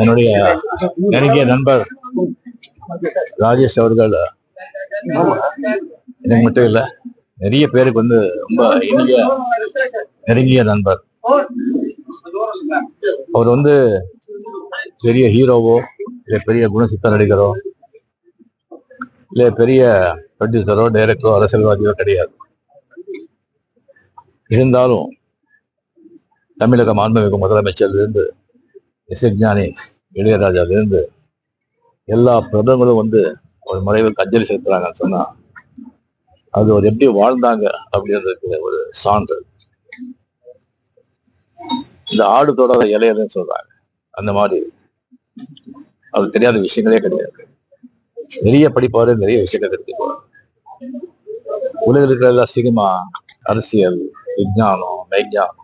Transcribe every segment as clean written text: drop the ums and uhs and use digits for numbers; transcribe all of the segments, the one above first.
என்னுடைய நெருங்கிய நண்பர் ராஜேஷ் அவர்கள் எனக்கு மட்டும் இல்ல, நிறைய பேருக்கு வந்து ரொம்ப இனிய நெருங்கிய நண்பர். அவர் வந்து பெரிய ஹீரோவோ இல்ல பெரிய குணசித்த நடிகரோ இல்ல பெரிய ப்ரொடியூசரோ டைரக்டரோ அரசியல்வாதியோ கிடையாது. இருந்தாலும் தமிழக மாண்புமிகு முதலமைச்சர்லேருந்து இசைஞானி இளையராஜாவிலிருந்து எல்லா பிரபலங்களும் வந்து ஒரு மறைவுக்கு அஞ்சலி செலுத்துறாங்கன்னு சொன்னா அது ஒரு எப்படி வாழ்ந்தாங்க அப்படின்றதுக்கு ஒரு சான்று. இந்த ஆடு தொடாத இலையதுன்னு சொல்றாங்க, அந்த மாதிரி அது தெரியாத விஷயங்களே கிடையாது. நிறைய படிப்பாரு, நிறைய விஷயங்கள் தெரிஞ்சுக்குவார். உலகில் இருக்கிற எல்லா சினிமா, அரசியல், விஞ்ஞானம், மெய்ஞானம்,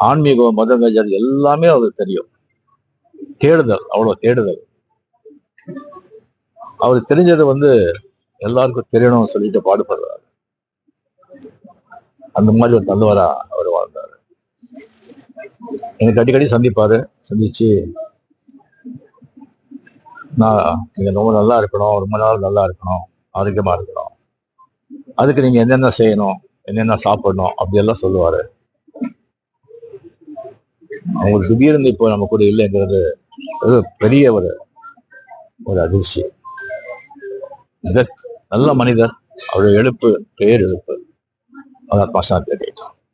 ஆன்மீகம், மதங்கள் எல்லாமே அவருக்கு தெரியும். தேடுதல், அவ்வளவு தேடுதல். அவருக்கு தெரிஞ்சது வந்து எல்லாருக்கும் தெரியணும்னு சொல்லிட்டு பாடுபடுறாரு. அந்த மாதிரி ஒரு நல்லவரா அவர் வாழ்ந்தாரு. எனக்கு அடிக்கடி சந்திப்பாரு. சந்திச்சு நீங்க ரொம்ப நல்லா இருக்கணும், ரொம்ப நாள் நல்லா இருக்கணும், ஆரோக்கியமா இருக்கணும், அதுக்கு நீங்க என்னென்ன செய்யணும், என்னென்ன சாப்பிடணும் அப்படி எல்லாம் சொல்லுவாரு. அவங்களுக்கு திடீர்னு இப்போ நம்ம கூட இல்லைங்கிறது ஒரு பெரிய ஒரு அதிர்ச்சி. நல்ல மனிதர். அவருடைய எழுப்பு பேர் எழுப்பு. அதான் பாஷா கேட்டோம்.